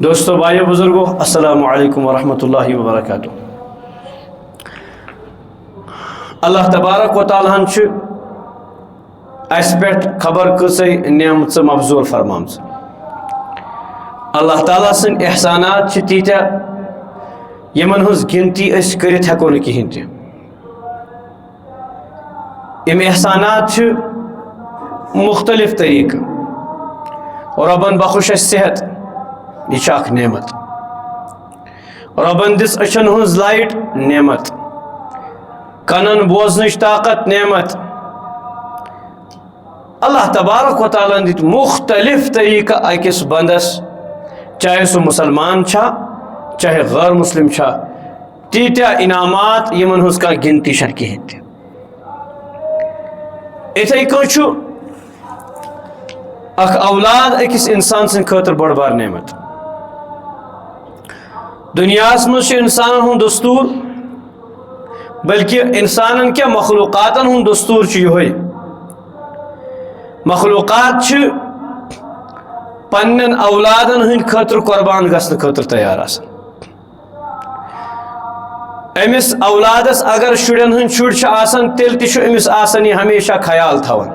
دوستو بھائیو بزرگو السلام علیکم ورحمۃ اللہ وبرکاتہ. اللہ تبارک و تعالیٰ ہن اس پہ خبر کۭژاہ نعمت مبذول فرمام. اللہ تعالیٰ سن احسانات تیتیا یمن ہز گنتی اس کرت ہیکو نہ کہین تہ. یم احسانات مختلف طریقہ. ربن بخش اس صحت یہ اخ نعمت. ربن دس اچھن ہز لائٹ نعمت. کنن بوزنچ طاقت نعمت. اللہ تبارک و تعالیٰ دت مختلف طریقہ اکس بندس چاہے سو مسلمان چھا چاہے غیر مسلم چھا تیتیا انعامات یمن ہز کا گنتی چھ کہین تہ. اتھے کن اخ اولاد اکس انسان سن خاطر بڑ بار نعمت. دنیاس مز انسان ہند دستور بلکہ انسانن کیا مخلوقاتن ہند دستور یہ مخلوقات پنن اولادن ہند خاطر قربان گھن خاطر تیار آسان. امس اولادس اگر شرین ہند شر آسان تیل تہ امس آسان یہ ہمیشہ خیال تھوان.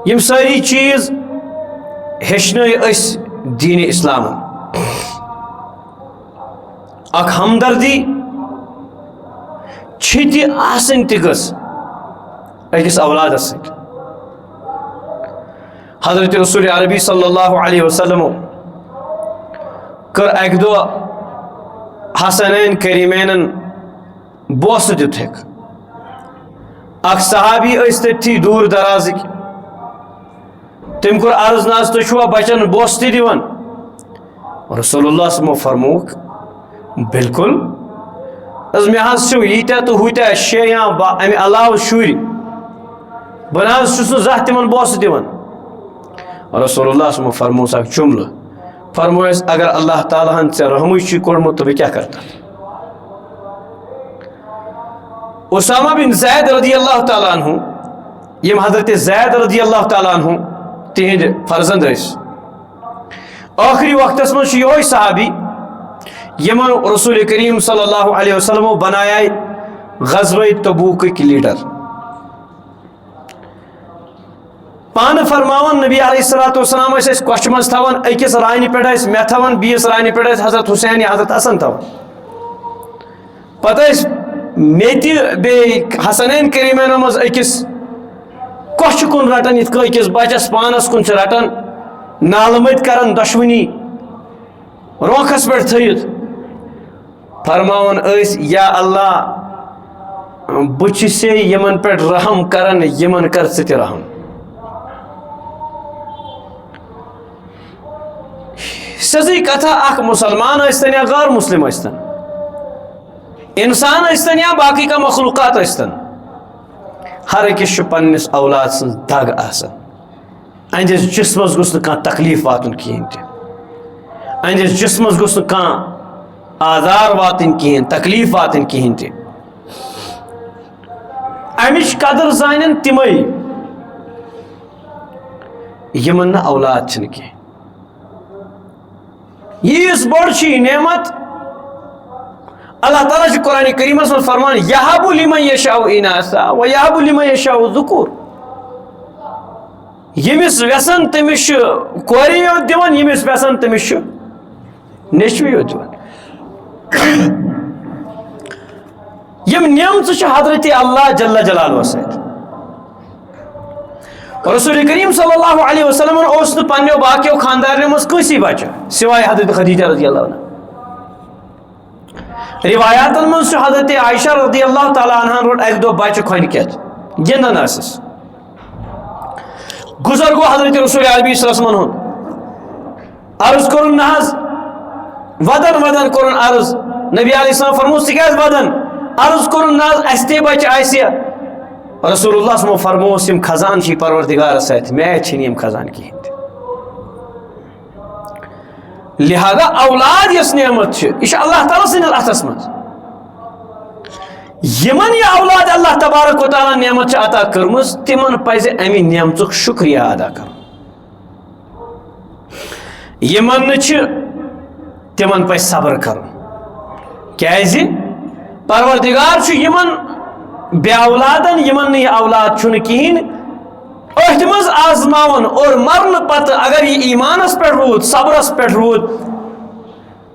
یم ساری چیز ہیچن اس دین اسلام. اک ہمدردی تہ آسن تہ گس اکس اولادس ست. حضرت رسول عربی صلی اللہ علیہ وسلم کر اک دہ حسنین کریمین بوس دت ہیک. اک صحابی اس تھی دور درازک. تم کور عرض ناز تھی چھوا بچن بوس تہ دیوان. رسول اللہ صلی اللہ علیہ وسلم فرموک بالکل مے حظ ییتیا تو ہوتیا شے یا امہ علاوہ شر بہ نہ چھس نہ زانٛہہ تمن بوس دِوان. رسول اللہ صلی اللہ علیہ وسلم فرموس اکھ جملہ فرمویس اگر اللہ تعالیٰ ہن ژے رحمٕے چھی کوٚرمُت تو بہ کیاہ کرتا. اسامہ بن زید رضی اللہ تعالیٰ عنہ یم حضرت زید رضی اللہ تعالیٰ عنہ تہند فرزند ٲسۍ آخری وقتس مز یہ صحابی یمن رسول کریم صلی اللہ علیہ وسلم بنائے غزوہ تبوک لیڈر. پان فرماون نبی علیہ الصلوۃ والسلام اس کوچھ مز تھاون اکس رانہ پہ مے تھاون بیس رانہ پہ حضرت حسین یا حضرت حسن تھاون. پتہ مے تہ بی حسنین کریمین مز اکس کوچھ کن رٹان یت اکس بچس پانس کن رٹان نال مت کران دشونی روکھس پہ تھیت فرماون اس یا اللہ بچے یمن پہ رحم کران یمن کر ژٕ تہِ رحم. سیزی کتھا اخ مسلمان ٲسۍتن یا غیر مسلم ٲسۍتن انسان ٲسۍتن یا باقی کا مخلوقات ٲسۍتن ہر أکس پننس اولاد سن دگ آسان. اہندس جسمس گوٚژھ نہٕ کانٛہہ تکلیف واتُن کہین تہِ. اہندس جسمس گوٚژھ نہٕ کانٛہہ آزار واتن کہین تکلیف واتن کہین تہِ. امچ قدر زانن تمے یمن نہ اولاد چھنہ کینٛہہ. ییٖژ بٔڑ چھِ یہِ نعمت اللہ تعالیٰ چھُ قرآنِ کریٖمس منٛز فرمان یہب لمن یشاء اناثا ویہب لمن یشاء ذکور. ییٚمِس ویژھان تٔمِس چھُ کورِ یوت دِوان ییٚمِس ویژھان تٔمِس چھُ نیچوِ یوت دِوان. یم نعمژٕ چھِ حضرت اللہ جل جلالہ سۭتۍ. رسول کریم صلی اللہ علیہ وسلم اوس نہٕ پننیو باقیو خاندارنیو منٛز کٲنٛسی بچہ سوائے حضرت خدیجہ رضی اللہ عنہ. روایاتن منٛز چھُ حضرت عائشہ رضی اللہ تعالیٰ عنہ روٚٹ اکہِ دۄہ بچہ کھۄنہِ کھٮ۪تھ گِنٛدان ٲسٕس. گُزر گوٚو حضرت رسول عربی صلی اللہ علیہ وسلم ہُنٛد عرض کوٚرُن نہ حظ ودن ودن کوٚرُن عرض. نبی علیہ السلام فرموس ژٕ کیٛازِ ودن. عرض کوٚرُن نہ حظ اسہِ تہِ بچہ آسہِ. رسول اللہ صلی اللہ علیہ وسلم فرموس یم خزان چھ پروردگارس اتھ مے چھنہٕ یم خزان کہین تہِ. لہذا اولاد یس نعمت یہ اللہ تعالیٰ سندس اتھس مز. یمن یہ اولاد اللہ تبارک و تعالیٰ نعمت عطا کرمز تمن پزِ امہ نعمتک شکریہ ادا کر. یمن تمن پہ صبر کرن کیازِ پروردگار چھُ یمن بے اولادن یمن نہ یہ اولاد چھُنہ کہین أتھ منٛز آزماون اور مرن پتہ اگر یہ ایمانس پہ روٗد صبرس پہ روٗد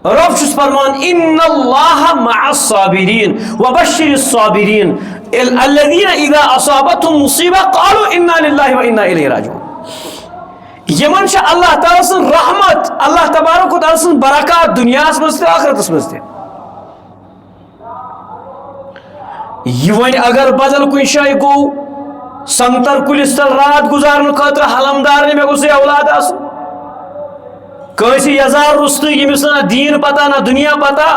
رب چھُس فرمان ان اللہ مع الصابرین وبشر الصابرین الذین اذا اصابتهم مصیبہ قالوا انا للہ وانا الیہ راجعون یمن چھ اللہ تعالیٰ سن رحمت اللہ تبارک و تعالیٰ سن برکات دنیاس مز تہ آخرتس مز تہ یہ ون اگر بدل کن جائے گو سنگتر کلس تل رات گزارن خاطر حلمدار نے مے گوس اولاد آسن کنسی یزار رست یمس نہ دین پتہ نہ دنیا پتہ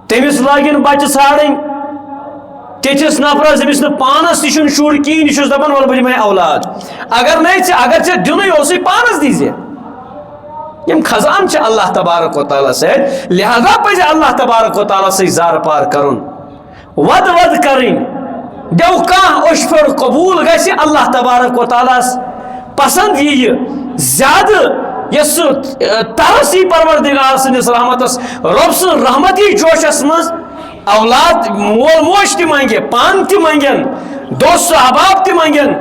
تمس لاگن بچہ ژھانڈن تتھس نفرس یمس نہ پانس تہ شر کہین یہ دپان ول بہ دمے اولاد اگر اگر ژے دنی اوسے پانس دیزے یم خزان چھ اللہ تبارک و تعالیٰ سے لہذا پزِ اللہ تبارک و تعالیٰ سے زار پار کرن ود ود کرن دیو کان اشفر قبول گژھِ اللہ تبارک و تعالیٰ پسند یہ زیادہ یس ترسی پروردگار سندس رحمتس رب سن رحمتی جوشس مز اولاد مول موج تہ منگے پان تہ منگن دوست احباب تہ منگن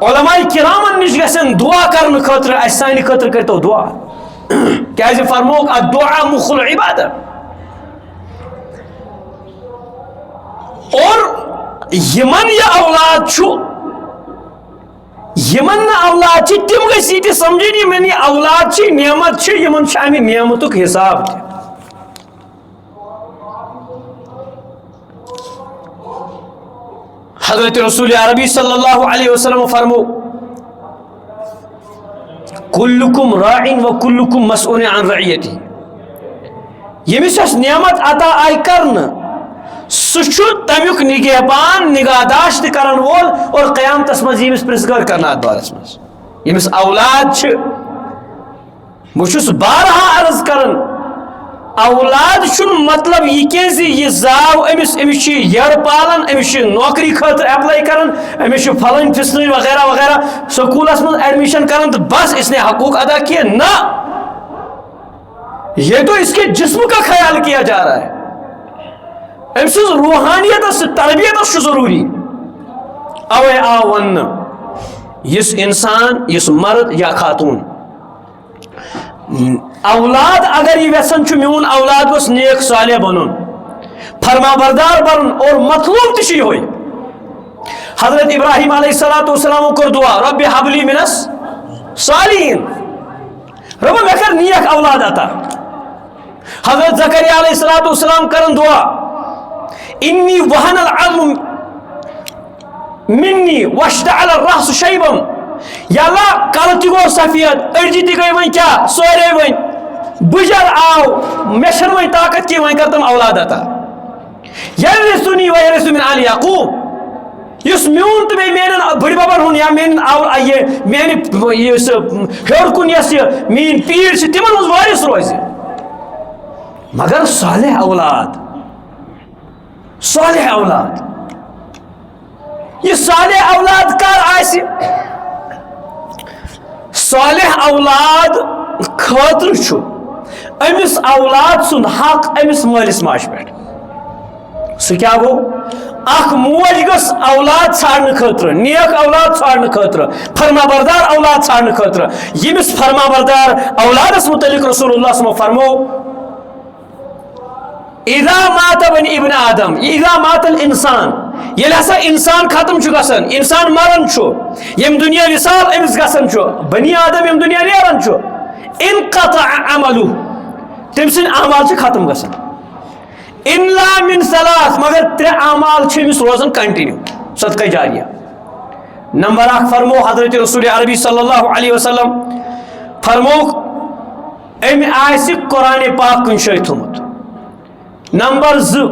علماء کرامن نش گژھن دعا کرنے خاطر اس سانہ خاطر کرتو دعا کیازِ فرموک الدعاء مخ العبادہ اور یمن یہ اولاد چھو یمن نہ اولاد چھ تم گژھِ یہ تہ سمجھن یمن یہ اولاد چھ نعمت چھ یمن چھ امہ نعمتک حساب تہ حضرت رسول عربی صلی اللہ علیہ وسلم فرمو کلکم راعن و کلکم مسئول عن رعیتی یمس اس نعمت عطا آئی کرن سہ تمیک نگہبان نگہداشت کرن وول اور قیامتس مز یمس پرزگار کرنا ات بارس مز یمس اولاد چھ بچس بارہا عرض کرن اولاد چھن مطلب یہ کہ یہ زاو امس یر پالن امس نوکری خاطر اپلائی کرن امس پھلن پھسن وغیرہ وغیرہ سکولس من ایڈمیشن کرن تو بس اس نے حقوق ادا کیے نہ یہ تو اس کے جسم کا خیال کیا جا رہا ہے امس روحانیت تربیت ضروری اوے آ ون اس انسان اس مرد یا خاتون اولاد اگر یہ ویسن میون اولاد گوس نیک صالح بنن فرما بردار بنن اور مطلوب تشی ہوئی حضرت ابراہیم علیہ السلام کر دعا رب حب لی من الصالحین رب میں کر نیک اولاد عطا حضرت زکریا علیہ السلام کرن دعا انی وہن العظم منی واشتعل الرأس شیبا یا اللہ کل تہ گو سفید اڑجی تہ گئی ون کیا سورے ون بجر آو مشن ون طاقت کی ون کرتم اولاد عطا یرثنی و یرث من آل یعقوب یس میون تو میرن بڑی بابن ہن یا میرن یہ مین ہیور کن یس مین پیڑ چھ تمن مز وارث روزِ مگر صالح اولاد صالح اولاد یہ صالح اولاد کر آسی صالح اولاد خاطر چھو امس اولاد سن حق امس مالس ماج پہ سہ کیا گو اخ موج گس اولاد ژھانڈنے خاطر نیک اولاد ژھانڈنے خاطر فرما بردار اولاد ژھانڈنے خاطر یمس فرما بردار اولادس متعلق رسول اللہ صلی اللہ علیہ وسلم فرمو اذا مات بن ابن آدم اذا مات الانسان یل ہسا انسان ختم چھ گسن انسان مرن چھ یم دنیا وصال امس گسن چھ بنی آدم یم دنیا نیرن چھ انقطع عملو تم سن اعمال چھ ختم گسن الا من ثلاث مگر ترے اعمال چھ امس روزن کنٹینیو صدقہ جاریہ نمبر 1 فرمو حضرت رسول عربی صلی اللہ علیہ وسلم فرمو ام آسی قرآن پاک کن شاید تھومت نمبر 2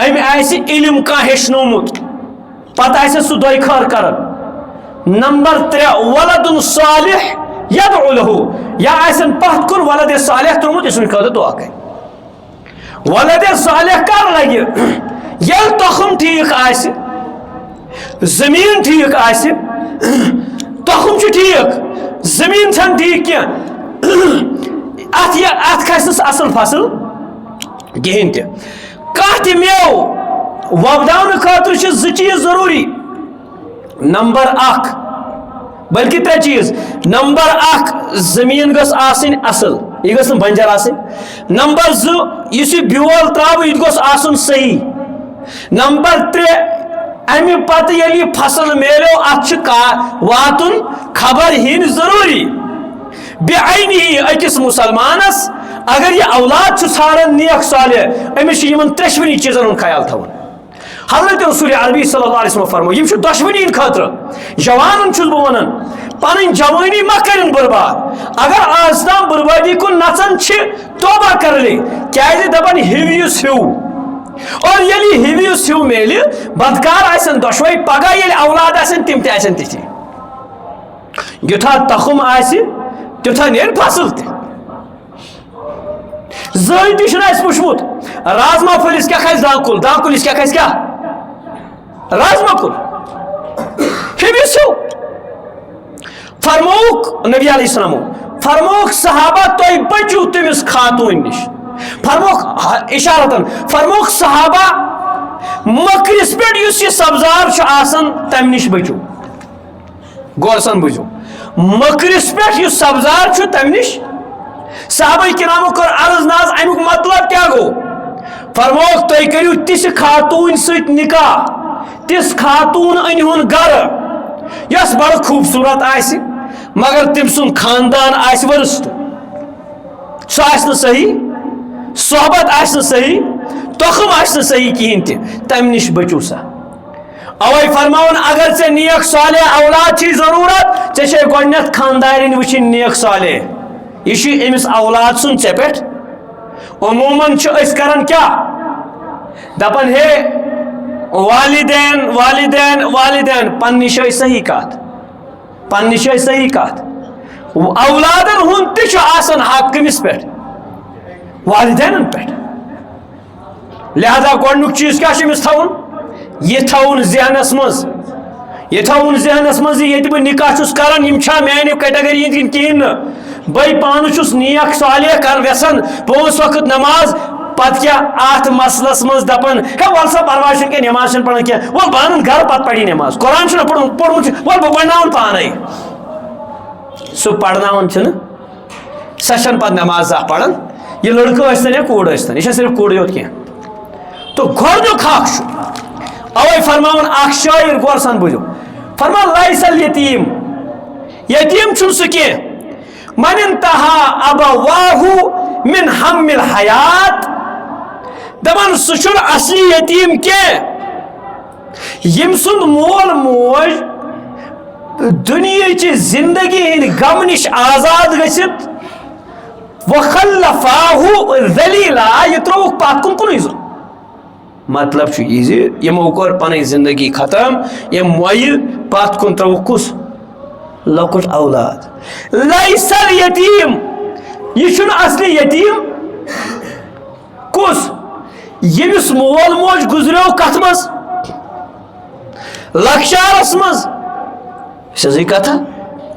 ام آسی علم کا ہیچنومت پتہ آسی سو دوئی خار کرن نمبر 3 ولد صالح یدعو له یا آسن پہت کن ولد صالح ترمت اس نے کہا دعا کہ ولد صالح کر لگی یل تخم ٹھیک آسی زمین ٹھیک آسی تخم چھ ٹھیک زمین چھن ٹھیک کیا ات کھسنس اصل فصل کہین تہ کانٛہہ تہِ میوٕ وۄپداونہٕ خٲطرٕ چھِ زٕ چیٖز ضروٗری. نمبر اکھ بلکہ ترٛےٚ چیٖز. نمبر اکھ زٔمیٖن گٔژھ آسٕنۍ اصل, یہِ گٔژھ نہٕ بنجر آسٕنۍ. نمبر زٕ یُس یہِ بیول ترٛاوو یہِ تہِ گوٚژھ آسُن صحیح. نمبر ترٛےٚ امہِ پتہٕ ییٚلہِ یہِ فصل میلیو اتھ چھُ واتُن خبر ہینۍ ضروٗری. بعینی أکِس مُسلمانس اگر یہِ اولاد چھُ ژھانڈان نیک صالح أمِس چھُ یِمن ترٛیشوٕنی چیٖزن ہُنٛد خیال تھاوُن. حضرت رسول عربی صلی اللہ علیہ وسلم فرمو یِم چھِ دۄشوٕنی ہِنٛدِ خٲطرٕ. جوانن چھُس بہٕ ونان پنٕنۍ جوٲنی ما کٔرِنۍ برباد. اگر آز تام بربٲدی کُن نژان چھِ توبہ کر لے, کیازِ دپان ہیو یُس ہیو. اور ییٚلہِ ہیو یُس ہیو میلہِ بدکار آسن دۄشوے پگہہ ییٚلہِ اولاد آسن تِم تہِ آسن تِتھی. یوٗتاہ تخم آسہِ تیوٗتاہ نیرِ فصل تہِ. زٕہٕنۍ تہِ چھُنہٕ اَسہِ وٕچھمُت رازما پھٔلِس کیٛاہ کھسہِ دان کُل, دان کُلِس کیٛاہ کھسہِ کیٛاہ رازما کُل. ہیٚمِس ہیوٚ فرمووُکھ نبی علیہ السلامو فرمووُکھ صحابہ تُہۍ بٔچِو تٔمِس خاتوٗن نِش. فرمووُکھ اِشارتن فرمووُکھ صحابہ مٔکرِس پٮ۪ٹھ یُس یہِ سبزار چھُ آسان تمہِ نِش بٔچِو. غور سان بوٗزِو, مٔکرِس پٮ۪ٹھ یُس سبزار چھُ تمہِ نِش. صحابہ کرامو کٔر عرض نہ حظ امیُک مطلب کیٛاہ گوٚو. فرمووُکھ تُہۍ کٔرِو تِژھِ خاتوٗنۍ سۭتۍ نکاح, تِژھ خاتوٗن أنۍہُن گرٕ یۄس بڑٕ خوٗبصوٗرت آسہِ مگر تٔمۍ سُنٛد خاندان آسہِ ورستہٕ. سُہ آسہِ نہٕ صحیح, صحبت آسہِ نہٕ صحیح, تخم آسہِ نہٕ صحیح کِہیٖنۍ تہِ, تمہِ نِش بٔچِو سا. اوے فرماوُن اگر ژےٚ نیک صالح اولاد چھی ضروٗرت ژےٚ چھے گۄڈنٮ۪تھ خاندارِنۍ وٕچھِنۍ نیک صالح. یہ چھُ أمِس اولاد سُنٛد ژےٚ پٮ۪ٹھ. عموٗمن چھِ أسۍ کران کیٛاہ دپان ہے والدین والدین والدین پننہِ جایہِ صحیح کتھ, پننہِ جایہِ صحیح کتھ. اولادن ہُنٛد تہِ چھُ آسان حق کٔمِس پٮ۪ٹھ والدینن پٮ۪ٹھ. لہذا گۄڈنیُک چیٖز کیٛاہ چھُ أمِس تھاوُن, یہِ تھاوُن ذہنس منٛز, یہِ تھاوُن ذہنس منٛز زِ ییٚتہِ بہٕ نکاح چھُس کران یِم چھا میانہِ کیٹگری ہِنٛدۍ کِنۍ کِہیٖنۍ نہٕ. بہٕ پانہٕ چھُس نیک صالح کران یژھان 5 وقت نماز, پتہٕ کیٛاہ اتھ مسلس منٛز دپان ہے ول سا پرواے چھُنہٕ کینٛہہ نماز چھنہٕ پران کینٛہہ ول بہٕ انن گرٕ پتہٕ پری نماز, قرآن چھُنہ پوٚرمُت ول بہٕ پرناون پانے. سُہ پرناوان چھُنہٕ, سۄ چھنہٕ پتہٕ نماز زانٛہہ پران. یہِ لڑکہٕ ٲسۍتن یا کوٗر ٲسۍتن, یہِ چھےٚ صرف کوٗرٕے یوت کینٛہہ. تہٕ گۄڈنیُک حق چھُ اوے فرماوان اکھ شٲعر غور سان بوٗزِو فرمان لیس الیتیٖم, یتیٖم چھُنہٕ سُہ کینٛہہ من انتہا ابواہُ من ہم الحیات. دپان سُہ چھُنہٕ اصلی یتیٖم کینٛہہ ییٚمۍ سُنٛد مول موج دُنیہٕچہِ زندگی ہٕنٛدۍ غمہٕ نِش آزاد گٔژھِتھ وخلفاہُ ذلیٖلا یہِ ترٛووُکھ پتھ کُن کُنُے زوٚن. مطلب چھُ یہِ زِ یِمو کوٚر پنٕنۍ زندگی ختم, یِم مۄیہِ پتھ کُن ترٛووُکھ کُس لۄکُٹ اولاد. لیس الیتیٖم یہِ چھُنہٕ اصلی یتیٖم کُس ییٚمِس مول موج گُزریو کتھ منٛز لۄکچارس منٛز, سیٚزٕے کتھا,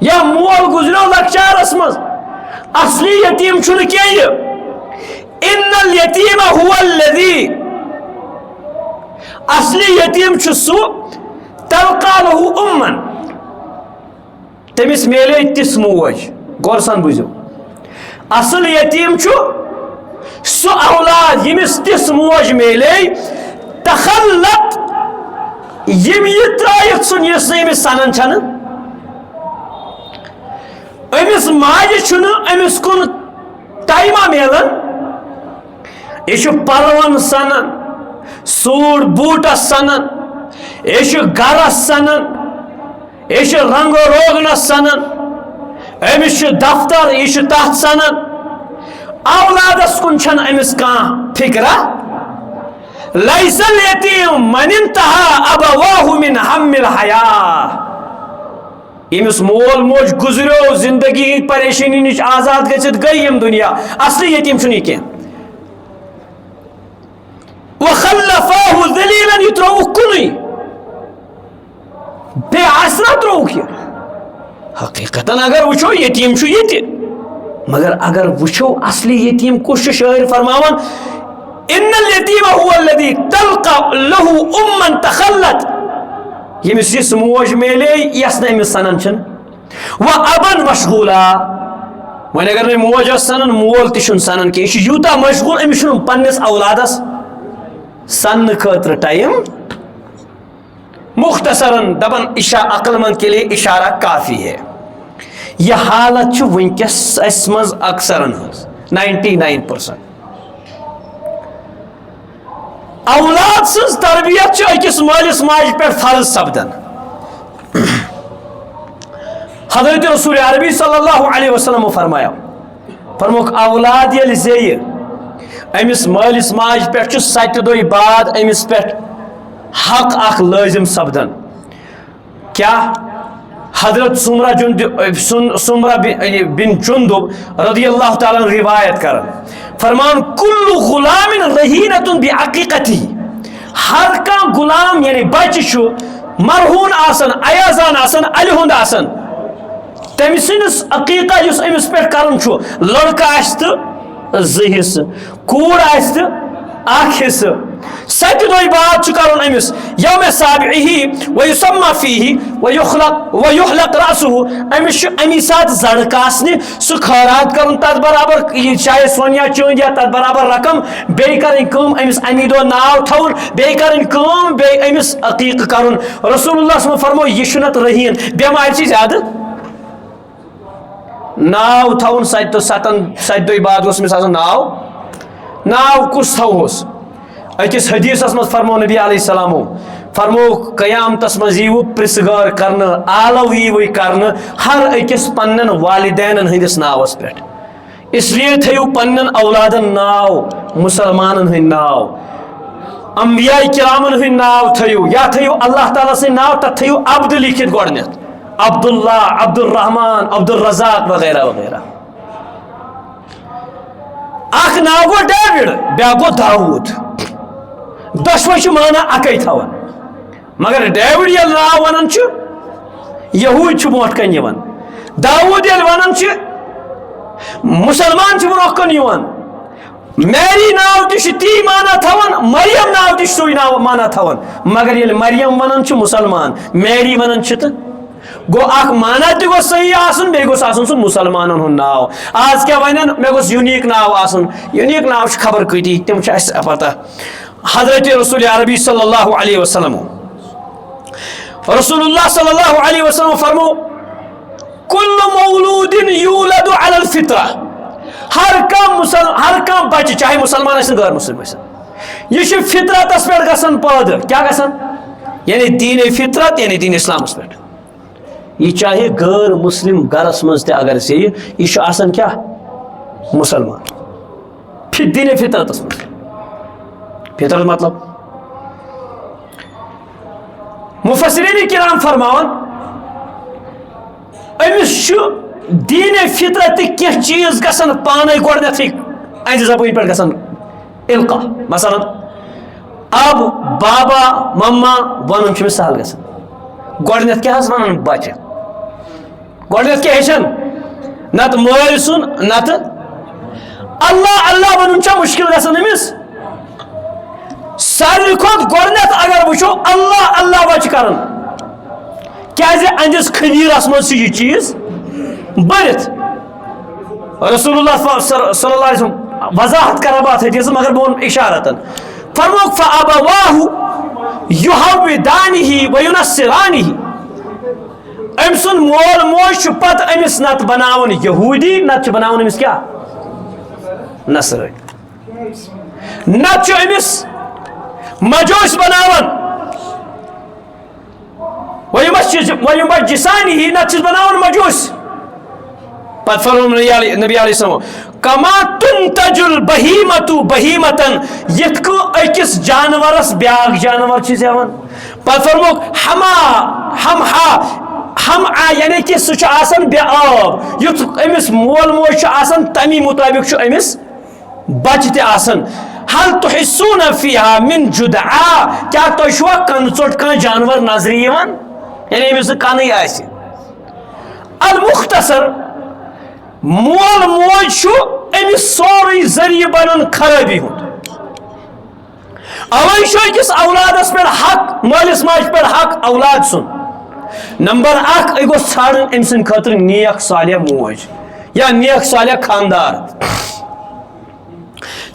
یا مول گُزریو لۄکچارس منٛز. اصلی یتیٖم چھُنہٕ کینٛہہ یہِ. ان الیتیٖم هو الذی, اصلی یتیٖم چھُ سُہ تلقى له امن, تٔمِس میلے تِژھ موج. غور سان بوٗزِو, اصل یتیٖم چھُ سُہ اولاد ییٚمِس تِژھ موج میلے تخلت یِم یہِ ترٲیِتھ ژھُن یُس نہٕ أمِس سنان چھنہٕ. أمِس ماجہِ چھُنہٕ أمِس کُن ٹایما میلان, یہِ چھُ پلون سنان, سوٗٹ بوٗٹس سنان, یہِ چھُ گرس سنان, یہِ چھُ رنگو روگنس سنان, أمِس چھُ دفتر یہِ چھُ تتھ سنان. اولادس کُن چھنہٕ أمِس کانٛہہ فِکرا. لیس الیتیٖم من انتہا ابواہُ من ہم الحیات, ییٚمِس مول موج گُزریو زندگی ہٕنٛدۍ پریشٲنی نِش آزاد گٔژھِتھ گٔے یِم دُنیا, اصلی یتیٖم چھُنہٕ یہِ کینٛہہ. وخلفاہُ ذلیٖلن یہِ ترٛووُکھ کُنُے, بے آسرا ترٛووُکھ یہِ. حقیٖقتن اگر وٕچھو یتیٖم چھُ ییٚتہِ, مگر اگر وچھو اصلی یتیم کس شاعر فرماون ان الیتیم هو الذی تلقى له اما تخلت یمس یہ موج میلے یس نہ امس سنن چھن و ابن مشغولا وۄنۍ اگر نہٕ موج ٲس سنان مول تہِ چھُنہٕ سنان کینٛہہ یہِ چھُ یوٗتاہ مشغوٗل أمِس چھُنہٕ پننِس اولادس سننہٕ خٲطرٕ ٹایم مختصراً دپان عقل مند کے لیے اشارہ کافی ہے. یہ حالت چھُ وٕنکٮ۪س اَسہِ منٛز اکثرن ہٕنٛز 99%. اولاد سٕنٛز تربیت چھِ أکِس مٲلِس ماجہِ پٮ۪ٹھ فرض سپدان. حضرت رسول عربی صلی اللہ علیہ وسلم فرموک اولاد ییٚلہِ زیٚیہِ أمِس مٲلِس ماجہِ پٮ۪ٹھ چھُ 7 دۄہہِ بعد أمِس پٮ۪ٹھ حق اکھ لٲزم سپدان. کیا؟ حضرت سمرہ بن جندب رضی اللہ تعالیٰ روایت کرن فرمان کل غلام رہینۃ بعقیقتہ ہر کانٛہہ غلام یعنی بچہ چھُ مرہون آسان ایازان آسان الہِ ہُنٛد آسان تٔمۍ سٕنٛدِس عقیقہ یُس أمِس پٮ۪ٹھ کرُن چھُ لڑکہٕ آسہِ تہٕ 2 حصہٕ کوٗر آسہِ تہٕ 1 حصہٕ 7 دۄہہِ بعد چھُ کرُن أمِس یومِ سابعہ ویسمى فیہ ویحلق رأسہ أمِس چھُ امی ساتہٕ زڑ کاسنہِ سُہ خٲرات کرُن تتھ برابر چاہے سۄن یا چٲندۍ یا تتھ برابر رقم بیٚیہِ کرٕنۍ کٲم أمِس امی دۄہ ناو تھاوُن بیٚیہِ کرٕنۍ کٲم بیٚیہِ أمِس عقیقہٕ کرُن. رسول اللہ صلی اللہ علیہ وسلم فرموو یہِ چھُ نتہٕ رٔحیٖن بٮ۪مارِ چھِ زیادٕ ناو تھاوُن 7 دۄہہِ بعد گوٚژھ أمِس آسُن ناو کُس تھاوہوس. أکِس حدیثس منٛز فرموو نبی علیہ السلامو فرمووُکھ قیامتس منٛز ییٖوٕ پرٛژھگار کرنہٕ آلو ییٖوٕ کرنہٕ ہر أکِس پننٮ۪ن والدینن ہٕنٛدِس ناوس پٮ۪ٹھ. اسلیے تھٲیِو پننٮ۪ن اولادن ناو مسلمانن ہٕنٛدۍ ناو انبیاء کرامن ہٕنٛدۍ ناو تھٲیِو یا تھٲیِو اللہ تعالیٰ سٕنٛدۍ ناو تتھ تھٲیِو عبد لیکھِتھ گۄڈنٮ۪تھ عبداللہ عبدالرحمان عبدالرزاق وغیرہ وغیرہ. اکھ ناو گوٚو ڈیوڈ بیٛاکھ گوٚو داوٗد دۄشوے چھِ مانان اکے تھاوان مگر ڈیوڈ ییٚلہِ ناو ونان چھُ یہوٗد چھُ برونٛٹھ کَنہِ یِوان داوٗد ییٚلہِ ونان چھِ مُسلمان چھِ برونٛہہ کُن یِوان میری ناو تہِ چھُ تی مانا تھاوان مریم ناو تہِ چھُ سُے ناو مانا تھاوان مگر ییٚلہِ مریم ونان چھُ مُسلمان میری ونان چھِ تہٕ گوٚو اکھ مانا تہِ گوٚژھ صحیح آسُن بیٚیہِ گوٚژھ آسُن سُہ مُسلمانن ہُنٛد ناو. آز کیٛاہ ونن مےٚ گوٚژھ یوٗنیٖک ناو آسُن یوٗنیٖک ناو چھُ خبر کۭتیاہ تِم چھِ اَسہِ پتہ. حضرت رسول عربی صلی اللہ علیہ وسلم رسول اللہ صلی اللہ علیہ وسلم فرمو کل مولود یولد علی الفطرہ ہر کانٛہہ بچہ چاہے مسلمان ٲسِن غٲر مسلم ٲسِن یہ چھُ فطرتس پٮ۪ٹھ گژھان پٲدٕ کیٛاہ گژھان یعنی دین فطرت یعنی دین اسلامس پٮ۪ٹھ. یہ چاہے غٲر مسلم گرس منٛز تہِ اگر زیٚیہِ یہِ چھُ آسان کیٛاہ مسلمان دین فطرتس منٛز. فطرت مطلب مفسرین کرام فرماون أمِس چھُ دین فطرت تہِ کینٛہہ چیٖز گژھان پانے گۄڈنیتھٕے أہنٛزِ زبٲنۍ پٮ۪ٹھ گژھان القا مثلاً اب بابا مما ونُن چھُ أمِس سہل گژھان. گۄڈنیتھ کیٛاہ حظ ونان بچہِ گۄڈنیتھ کیٛاہ ہیٚچھان نتہٕ مٲلۍ سُنٛد نتہٕ اللہ اللہ ونُن چھا مُشکل گژھان أمِس. ساروی کھۄتہٕ گۄڈنیتھ اگر وٕچھو اللہ اللہ بچہِ کران کیٛازِ أہنٛدِس خمیٖرس منٛز چھُ یہِ چیٖز بٔرِتھ. رسول اللہ صلی اللہ علیہ وسلم وضاحت کران بات حدیث مگر بہٕ ووٚن اشارتن فرموک فابواہ یحودانہ وینصرانہ أمۍ سُنٛد مول موج چھُ پتہٕ أمِس نتہٕ بناوان یہوٗدی نتہٕ چھُ بناوان أمِس کیٛاہ نصرٲنی نتہٕ چھُ أمِس مجوٗس بناوان ویمجسانہ نتہٕ چھِس بناوان مجوٗس. پتہٕ فرموو نبی علیہ السلام کما تنتج البہیمۃ بہیمۃً یِتھ کٔنۍ أکِس جانورس بیٛاکھ جانور چھِ زٮ۪وان. پتہٕ فرمووُکھ ہمعا یعنی کہ سُہ چھُ آسان بے آب یُتھ أمِس مول موج چھُ آسان تمی مطٲبق چھُ أمِس بچہِ تہِ آسان. حل تحسون فیہا من جدعا کیٛاہ تُہۍ چھُوا کنہٕ ژوٚٹ کانٛہہ جانور نظرِ یِوان یعنی أمِس نہٕ کنٕے آسہِ. المختصر مول موج چھُ أمِس سورُے ذٔریعہٕ بنان خرٲبی ہُنٛد. اوے چھُ أکِس اولادس پٮ۪ٹھ حق مٲلِس ماجہِ پٮ۪ٹھ حق اولاد سُنٛد. نمبر 1 أسۍ گوٚژھ ژھانڈُن أمۍ سٕنٛدِ خٲطرٕ نیک صالح موج یا نیک صالح خاندار.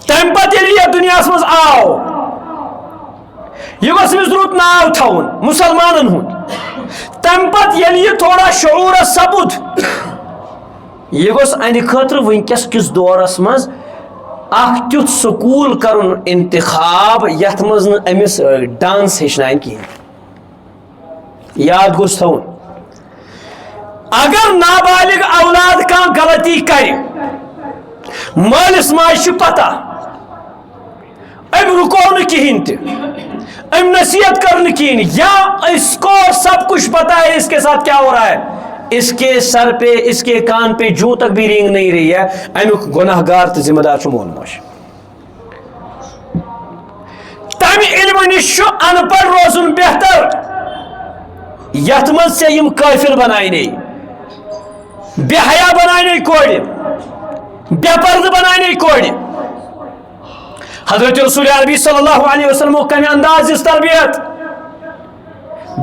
تمہِ پتہٕ ییٚلہِ یتھ دُنیاہس منٛز آو یہِ گوٚژھ أمِس رُت ناو تھاوُن مُسلمانن ہُنٛد. تمہِ پتہٕ ییٚلہِ یہِ تھوڑا شعوٗرس سپُد یہِ گوٚژھ اَنہِ خٲطرٕ وٕنکیٚس کِس دورس منٛز اکھ تیُتھ سکوٗل کرُن انتخاب یتھ منٛز نہٕ أمِس ڈانس ہیٚچھناوِ کِہیٖنۍ. یاد گوٚژھ تھاوُن اگر نابالغ اولاد کانٛہہ غلطی کرِ مٲلِس ماجہِ چھِ پتہ أمۍ رُکو نہٕ کِہیٖنۍ تہِ أمۍ نصیحت کر نہٕ کِہیٖنۍ یا اس کو سب کچھ پتہ ہے اس کے ساتھ کیا ہو رہا ہے اس کے سر پہ اس کے کان پہ جوں تک بھی رینگ نہیں رہی ہے امیُک گناہ گار تہٕ ذمہ دار چھُ مول موج. تمہِ علمہٕ نِش چھُ ان پڑھ روزُن بہتر یتھ منٛز ژےٚ یِم کٲفِر بناونے بے حیا بناونے کورِ بے پردٕ بناونے کورِ. حضرت رسول عربی صلی اللہ علیہ وسلم کمہِ انداز دِژ تربیت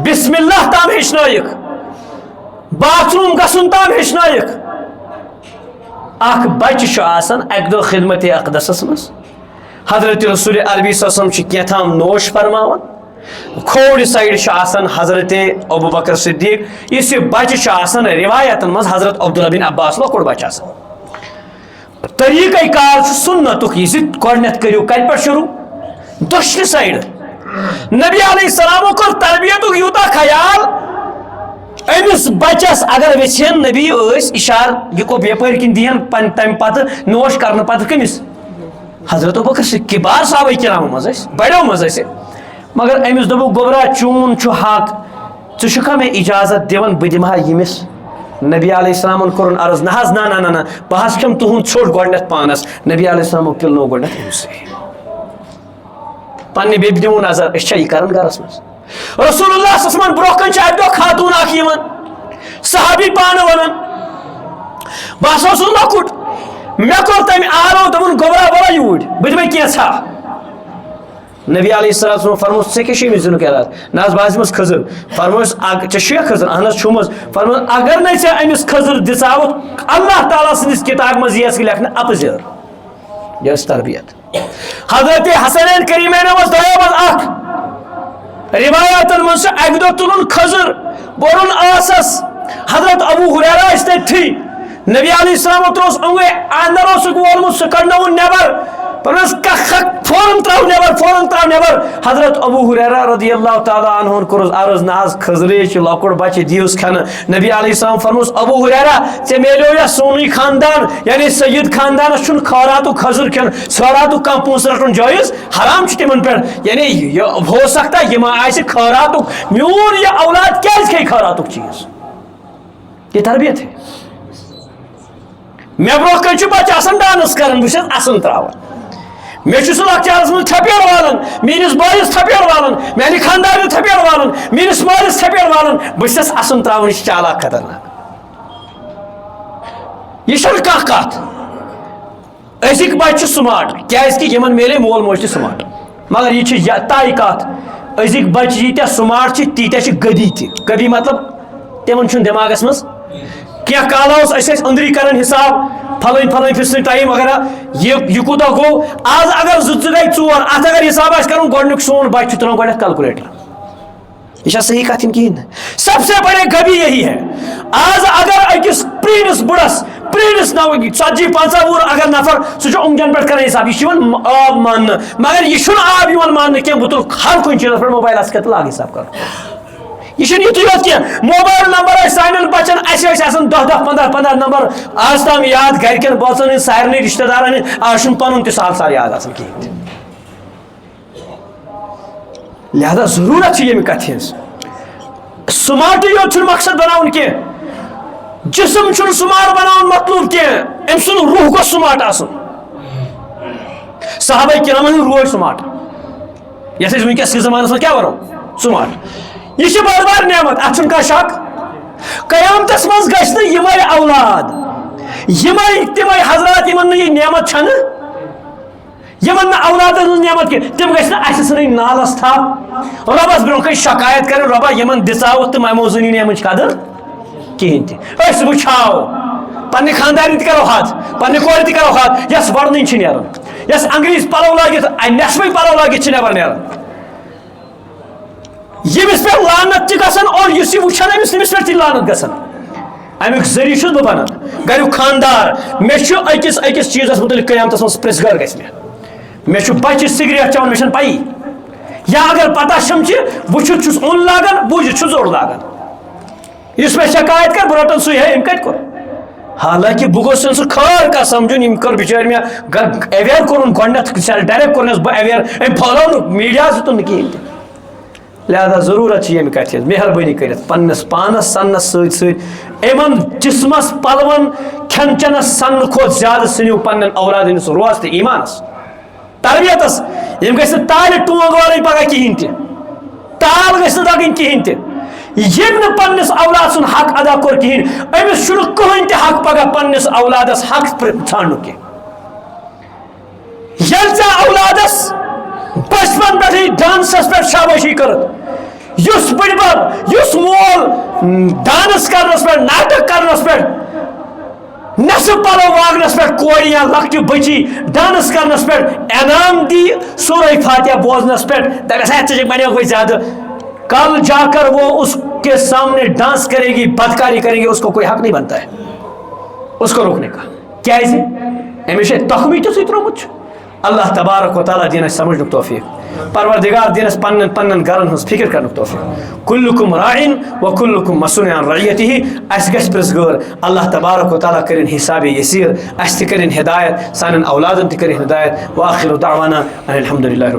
بسم اللہ تام ہیٚچھنٲیِکھ باتھ روم گژھُن تام ہیٚچھنٲیِکھ. اکھ بچہِ چھُ آسان اکہِ دۄہ خدمت اقدسس منٛز حضرت رسول عربی صلی اللہ علیہ وسلم چھِ کینٛہہ نوش فرماوان کھوورِ سایڈٕ چھُ آسان حضرت ابو بکر صدیق یُس یہِ بچہِ چھُ آسان روایتن منٛز حضرت عبداللہ بن عباس لۄکُٹ بچہِ آسان. طریٖقے کار چھُ سُنتُک یہِ زِ گۄڈٕنیتھ کٔرِو کتہِ پٮ۪ٹھ شروٗع دٔچھنہِ سایڈٕ. نبی علیہ السلامو کوٚر تربیتُک یوٗتاہ خیال أمِس بچس اگر ویژھن نبی ٲسۍ اِشارٕ یہِ کو یپٲرۍ کِنۍ دِہن تمہِ پتہٕ نوش کرنہٕ پتہٕ کٔمِس حضرت ابوبکر کِبار صحابہ کرامو منٛز ٲسۍ بڑیو منٛز ٲسۍ مگر أمِس دوٚپُکھ گوٚبرا چون چھُ حق ژٕ چھُکھا مےٚ اِجازت دِوان بہٕ دِمہٕ ہا ییٚمِس. نبی علیہ السلامن کوٚرُن عرض نہ حظ نہ بہٕ حظ کھٮ۪مہٕ تُہُنٛد ژھوٚٹ گۄڈٕنیتھ پانس. نبی علیہ السلامو پِلنوو گۄڈٕنیتھ أمسٕے پننہِ بیٚبہِ دِمو نظر أسۍ چھا یہِ کران گرس منٛز. رسول اللہ صلی اللہ علیہ وسلم برونٛہہ کنہِ چھِ اکہِ دۄہ خاتوٗن اکھ یِوان صحابی پانہٕ ونان بہٕ ہسا اوسُس لۄکُٹ مےٚ کوٚر تمہِ آلو دوٚپُن گوٚبرا وَلہ یوٗرۍ بہٕ دِمے کینٛژھا. نبی علیہ السلام فرموس ژےٚ کیٛاہ چھُے أمِس دِنُک ارادٕ نہ حظ بہٕ حظ دِمس کھٔزٕر. فرموس ژےٚ چھُیا کھٔزٕر اہن حظ چھُمٕژ. فرموس اگر نَے ژےٚ أمِس کھٔزٕر دِژاوُتھ اللہ تعالیٰ سٕنٛدِس کِتابہِ منٛز یِیَس لیکھنہٕ اپٔزر. یہِ ٲس تربیت. حضرت حسنین کریٖمینو منٛز دۄیو منٛز اکھ روایاتن منٛز چھُ اکہِ دۄہ تُلُن کھٔزٕر بوٚرُن ٲسس حضرت ابو ہریرہ ٲسۍ تٔتھی نبی علیہ السلامو ترووُس اوٚنگُے اندر اوسُکھ وولمُت سُہ کڑنووُن نٮ۪بر پنس فوراً تراو نٮ۪بر. حضرت ابو ہریرہ رضی اللہ تعالیٰ عنہن کوٚرُس عرض نہ حظ کھٔزرے چھِ لۄکُٹ بچہِ دِیوس کھٮ۪نہٕ. نبی علیہ السلام فرموس ابو ہریرہ ژےٚ میلیو یا سونُے خاندان یعنی سید خاندانس چھُنہٕ خٲراتُک کھٔزٕر کھٮ۪ون خٲراتُک کانٛہہ پونٛسہٕ رٹُن جٲیز حرام چھُ تِمن پٮ۪ٹھ یعنی ہو سکتا یہِ ما آسہِ خٲراتُک میون یہِ اولاد کیازِ کھیٚیہِ خٲراتُک چیٖز. یہِ تربیت ہے. مےٚ برونٛہہ کنہِ چھُ بچہِ آسان ڈانس کران بہٕ چھُس اَسُن تراوان مےٚ چھُ سُہ لۄکچارس منٛز تھپیڑ والان میٲنِس بٲیِس تھپیڑ والان میانہِ خاندارنہِ تھپیڑ والان میٲنِس مٲلِس تھپیڑ والان بہٕ چھُس اَسُن تراوان یہِ چھُ چالاک خطرناک. یہِ چھنہٕ کانٛہہ کتھ. أزِکۍ بچہِ چھِ سماٹ کیازِ کہِ یِمن میلے مول موج تہِ سماٹ مگر یہِ چھِ تاے کتھ أزِکۍ بچہِ ییٖتیاہ سماٹ چھِ تیٖتیاہ چھِ گدی تہِ. گدی مطلب تِمن چھُنہٕ دٮ۪ماغس منٛز کینٛہہ کالہ اوس أسۍ ٲسۍ أنٛدری کران حساب فلٲنۍ فِستٲنۍ ٹایم وغیرہ یہِ کوٗتاہ گوٚو. آز اگر 2 گٔے 4 اتھ اگر حساب آسہِ کرُن گۄڈٕنیُک سون بچہِ چھُ تُلان گۄڈٕنیتھ کلکولیٹر. یہ چھا صحیح کتھ کِہیٖنۍ نہٕ. سب سے بڑے غبی یہی ہے. آز اگر أکِس پرٛٲنِس بُڑس پرٛٲنِس 40-50 وُہُر اگر نفر سُہ چھُ اوٚنگجن پٮ۪ٹھ کران حساب یہِ چھُ یِوان آب ماننہٕ مگر یہِ چھُنہٕ آب یِوان ماننہٕ کینٛہہ بہٕ تُلہٕ ہر کُنہِ چیٖزس پٮ۪ٹھ موبایلس کٮ۪تھ لاگہٕ حساب کرُن. یہ چھُنہٕ یُتُے یوت کینٛہہ موبایل نمبر ٲسۍ سانٮ۪ن بچن اَسہِ ٲسۍ آسان 10-15 نمبر آز تام یاد گرِکٮ۪ن بٲژن ہٕنٛدۍ سارنٕے رشتہٕ دارن ہٕنٛدۍ آز چھُنہٕ پنُن تہِ سہل یاد آسان کِہیٖنۍ تہِ. لہذا ضروٗرت چھِ ییٚمہِ کتھِ ہٕنٛز. سماٹٕے یوت چھُنہٕ مقصد بناوُن کینٛہہ جسم چھُنہٕ سماٹ بناوُن مطلوب کینٛہہ أمۍ سُنٛد روح گوٚژھ سماٹ آسُن. صحابہ کرامن ہٕنٛدۍ روح ٲسۍ سماٹ یتھ أسۍ وٕنکیٚس کِس زمانس منٛز کیٛاہ وَنو سماٹ. یہ چھِ بٔڑ بار نعمت اتھ چھُنہٕ کانٛہہ شک. قیامتس منٛز گژھِ نہٕ یِمے اولاد تمے حضرات یمن یہ نعمت چھن یمن اولاد نعمت کی تم گھن اس ثن نالس تھپ ربس برو شکایت کر ربا یمن دژاو تو موزونی نعمت قدر کہین تہ وچھاو پنہ خاندان تہ کرو حد پنہ کور تہ کرو حد یس ورن نیران یس انگریز پلو لاگت نیصفے پلو لاگت نبر نیران یمس پہ لانت تہ گژھان اور اس یہ وچھان امس تمس پہ تہ لانت گژھان امیک ذریعہ چھس بہ بنان گریک خاندار مے أکس چیزس متعلق قیامتس مز پریزگار گژھِ مے بچہ سگریٹ چون مے پی یا اگر پتہ چھم وچھت چھس اون لاگان بوجھت چھس اوڑ لاگان اس پہ شکایت کر بہ رٹن سُے ہے ام کت کور حالانکہ بہ گوس سہ خار کا سمجھن ام کر بچار مے اویئر کورن گۄڈنیتھ ڈائریکٹ کورنس بہ اویئر ام پھہلو میڈیا تہ تہ کہین تہ لہذا ضرورت یہ کت مہربانی کرت پنس پانس سنس ست ست امن جسمس پلون کھین چنس سن کھت زیادہ سنو پن اولاد ہندس روز تہ ایمانس تربیتس یم گھس تالہ ٹونگ والن پگہ کہین تہ تال گھس دگن کہین تہ یم نہ پنس اولاد سن حق ادا کور کہین امس چھن کہین تہ حق پگہ پنس اولادس حق ژھانڈن کی یل ژےٚ اولادس بچپن پہ ڈانسس پہ شاباشی کرت یس بڑبب یس مول ڈانس کرنس پہ ناٹک کرنس پہ نصف پلو واگنس پہ کور یا لکچہ بچی ڈانس کرنس پہ انعام دی سورہ فاتحہ بوزنس پہ دپس ہے ژے بنے کوئی زیادہ کل جا کر وہ اس کے سامنے ڈانس کرے گی بدکاری کرے گی اس کو کوئی حق نہیں بنتا ہے اس کو روکنے کا کیازِ امس تخمی تو ترومت اللہ تبارک و تعالیٰ دین سمجھن توفیق پروردگار دینس پن پن گرن ہز فکر کرن توفیق کلکم راعن و کلکم مسئول عن رعیتہ اس گژھِ پرزگار اللہ تبارک و تعالیٰ کرن حساب یسیر اس تہ کرن ہدایت سانن اولادن تہ کرن ہدایت وآخر دعوانا ان الحمد للہ